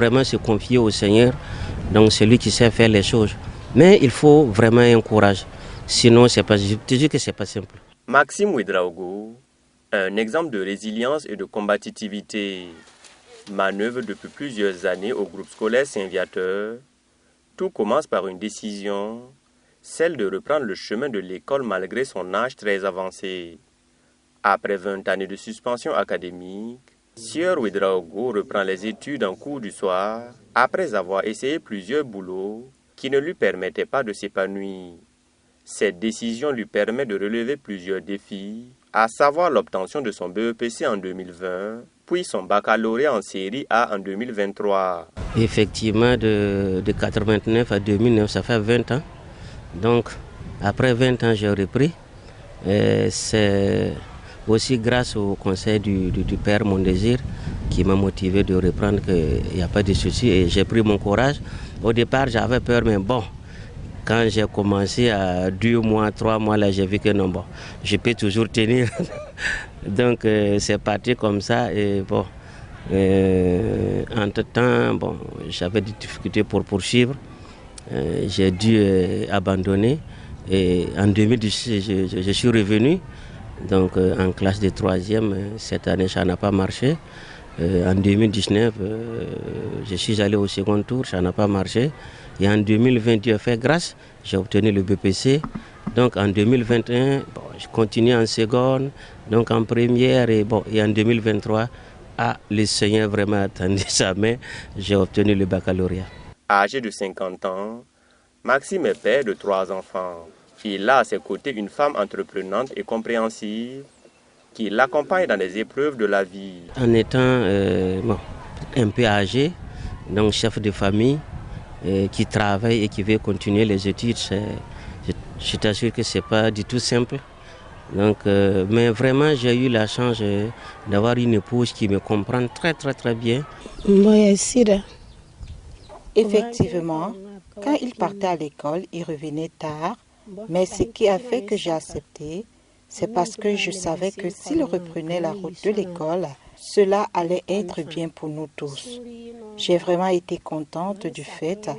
vraiment se confier au Seigneur. Donc c'est lui qui sait faire les choses. Mais il faut vraiment un courage. Sinon, je te dis que ce n'est pas simple. Maxime Ouedraogo, un exemple de résilience et de combativité, manœuvre depuis plusieurs années au groupe scolaire Saint-Viateur. Tout commence par une décision, celle de reprendre le chemin de l'école malgré son âge très avancé. Après 20 années de suspension académique, Sieur Ouedraogo reprend les études en cours du soir après avoir essayé plusieurs boulots qui ne lui permettaient pas de s'épanouir. Cette décision lui permet de relever plusieurs défis, à savoir l'obtention de son BEPC en 2020, puis son baccalauréat en série A en 2023. Effectivement, de 89 à 2009, ça fait 20 ans. Donc, après 20 ans, j'ai repris. C'est aussi grâce au conseil du Père Mon Désir qui m'a motivé de reprendre, qu'il n'y a pas de souci. Et j'ai pris mon courage. Au départ, j'avais peur, mais bon, quand j'ai commencé à 2 mois, 3 mois, là, j'ai vu que non, bon, je peux toujours tenir. Donc, c'est parti comme ça. Et bon, entre-temps, bon, j'avais des difficultés pour poursuivre. J'ai dû abandonner. Et en 2010, je suis revenu. Donc, en classe de 3e, cette année, ça n'a pas marché. En 2019, je suis allé au second tour, ça n'a pas marché. Et en 2020, Dieu a fait grâce, j'ai obtenu le BPC. Donc en 2021, bon, je continue en seconde, donc en première. Et en 2023, le Seigneur vraiment attendu sa main, j'ai obtenu le baccalauréat. Âgé de 50 ans, Maxime est père de 3 enfants. Il a à ses côtés une femme entreprenante et compréhensive qui l'accompagne dans les épreuves de la vie. En étant un peu âgé, donc chef de famille, qui travaille et qui veut continuer les études, je t'assure que ce n'est pas du tout simple. Donc, mais vraiment, j'ai eu la chance d'avoir une épouse qui me comprend très très très bien. Effectivement, quand il partait à l'école, il revenait tard, mais ce qui a fait que j'ai accepté, c'est parce que je savais que s'il reprenait la route de l'école, cela allait être bien pour nous tous. J'ai vraiment été contente du fait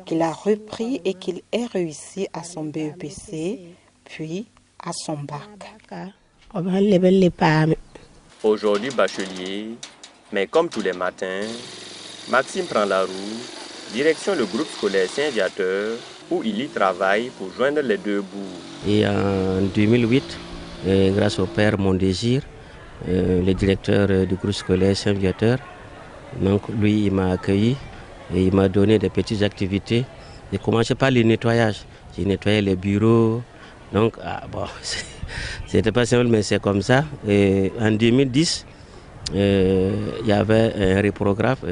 qu'il a repris et qu'il ait réussi à son BEPC, puis à son bac. Aujourd'hui bachelier, mais comme tous les matins, Maxime prend la route, direction le groupe scolaire Saint-Viateur, où il y travaille pour joindre les deux bouts. Et en 2008, grâce au Père Mon Désir, le directeur du groupe scolaire Saint-Viateur, donc lui, il m'a accueilli et il m'a donné des petites activités. J'ai commencé par le nettoyage. J'ai nettoyé les bureaux. Donc, c'était pas simple, mais c'est comme ça. Et en 2010, il y avait un reprographe.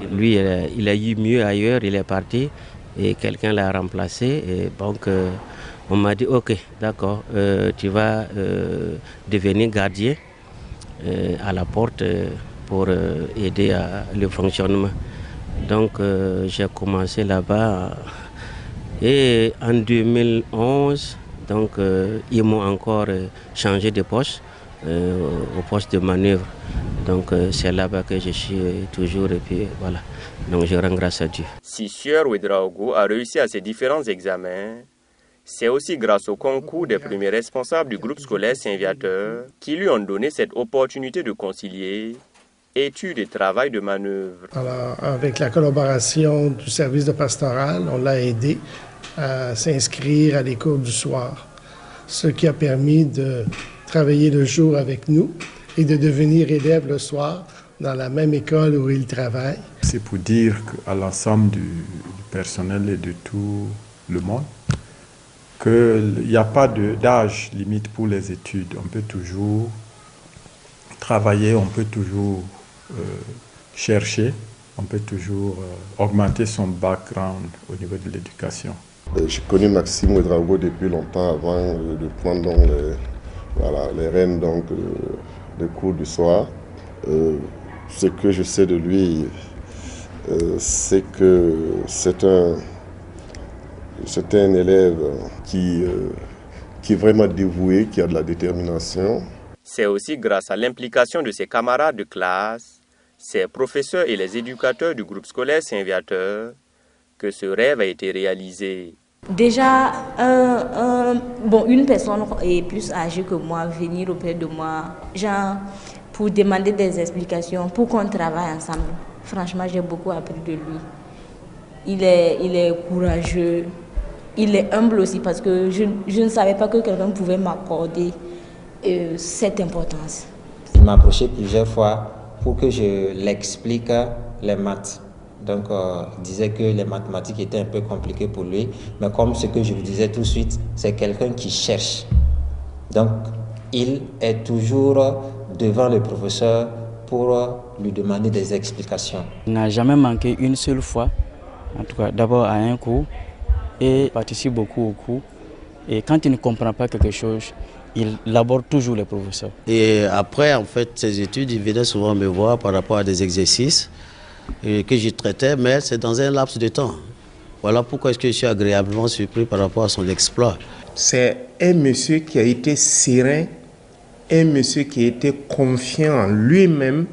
Lui, il a eu mieux ailleurs, il est parti et quelqu'un l'a remplacé. Et donc, on m'a dit, ok, d'accord, tu vas devenir gardien à la porte pour aider à le fonctionnement. Donc, j'ai commencé là-bas. Et en 2011, donc, ils m'ont encore changé de poste, au poste de manœuvre. Donc, c'est là-bas que je suis toujours. Et puis, voilà. Donc, je rends grâce à Dieu. Si Sieur Ouedraogo a réussi à ses différents examens, c'est aussi grâce au concours des premiers responsables du groupe scolaire Saint-Viateur qui lui ont donné cette opportunité de concilier études et travail de manœuvre. Alors, avec la collaboration du service de pastoral, on l'a aidé à s'inscrire à des cours du soir, ce qui a permis de travailler le jour avec nous et de devenir élève le soir dans la même école où il travaille. C'est pour dire à l'ensemble du personnel et de tout le monde qu'il n'y a pas d'âge limite pour les études. On peut toujours travailler, on peut toujours chercher, on peut toujours augmenter son background au niveau de l'éducation. J'ai connu Maxime Ouedraogo depuis longtemps avant de prendre donc les rênes donc, de cours du soir. Ce que je sais de lui, c'est que c'est un élève qui est vraiment dévoué, qui a de la détermination. C'est aussi grâce à l'implication de ses camarades de classe C'est professeurs et les éducateurs du groupe scolaire Saint-Viateur que ce rêve a été réalisé. Déjà, une personne est plus âgée que moi, venir auprès de moi, genre pour demander des explications, pour qu'on travaille ensemble. Franchement, j'ai beaucoup appris de lui. Il est courageux, il est humble aussi parce que je ne savais pas que quelqu'un pouvait m'accorder cette importance. Il m'a approché plusieurs fois pour que je l'explique les maths. Donc, il disait que les mathématiques étaient un peu compliquées pour lui. Mais comme ce que je vous disais tout de suite, c'est quelqu'un qui cherche. Donc, il est toujours devant le professeur pour lui demander des explications. Il n'a jamais manqué une seule fois, en tout cas d'abord à un cours, et participe beaucoup au cours. Et quand il ne comprend pas quelque chose, il aborde toujours les professeurs. Et après, en fait, ses études, il venait souvent me voir par rapport à des exercices que je traitais, mais c'est dans un laps de temps. Voilà pourquoi est-ce que je suis agréablement surpris par rapport à son exploit. C'est un monsieur qui a été serein, un monsieur qui a été confiant en lui-même,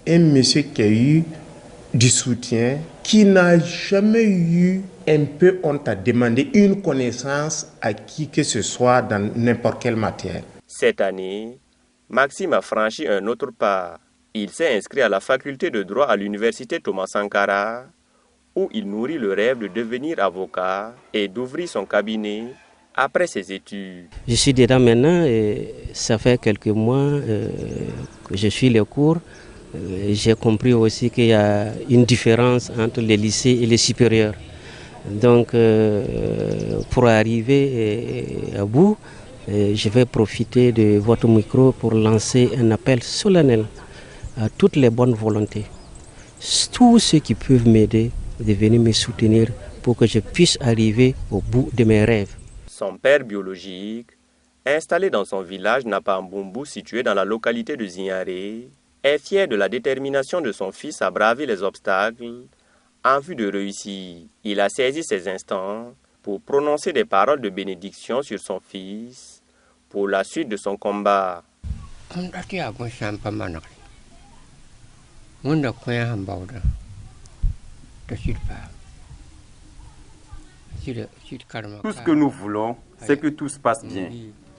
un monsieur qui a eu du soutien, qui n'a jamais eu un peu honte à demander une connaissance à qui que ce soit dans n'importe quelle matière. Cette année, Maxime a franchi un autre pas. Il s'est inscrit à la faculté de droit à l'université Thomas Sankara, où il nourrit le rêve de devenir avocat et d'ouvrir son cabinet après ses études. Je suis dedans maintenant et ça fait quelques mois que je suis les cours. J'ai compris aussi qu'il y a une différence entre les lycées et les supérieurs. Donc, pour arriver à bout, je vais profiter de votre micro pour lancer un appel solennel à toutes les bonnes volontés. Tous ceux qui peuvent m'aider, de venir me soutenir pour que je puisse arriver au bout de mes rêves. Son père biologique, installé dans son village Napambumbu, situé dans la localité de Zignaré, est fier de la détermination de son fils à braver les obstacles en vue de réussir. Il a saisi ces instants pour prononcer des paroles de bénédiction sur son fils pour la suite de son combat. Tout ce que nous voulons, c'est que tout se passe bien,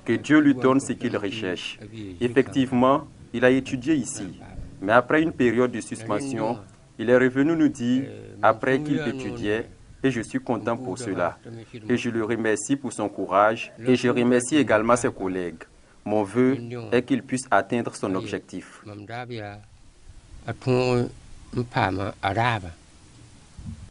que Dieu lui donne ce qu'il recherche. Effectivement, il a étudié ici, mais après une période de suspension, il est revenu nous dire, après qu'il étudiait, et je suis content pour cela. Et je le remercie pour son courage, et je remercie également ses collègues. Mon vœu est qu'il puisse atteindre son objectif.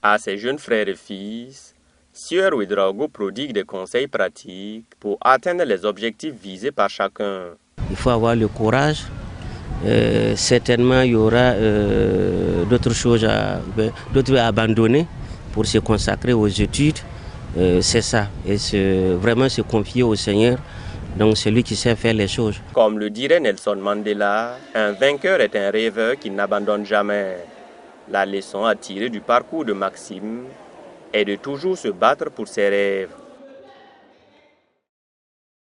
À ses jeunes frères et fils, Sieur Ouedraogo prodigue des conseils pratiques pour atteindre les objectifs visés par chacun. Il faut avoir le courage. Certainement, il y aura d'autres choses d'autres à abandonner pour se consacrer aux études. C'est ça. Et vraiment se confier au Seigneur. Donc c'est lui qui sait faire les choses. Comme le dirait Nelson Mandela, un vainqueur est un rêveur qui n'abandonne jamais. La leçon à tirer du parcours de Maxime est de toujours se battre pour ses rêves.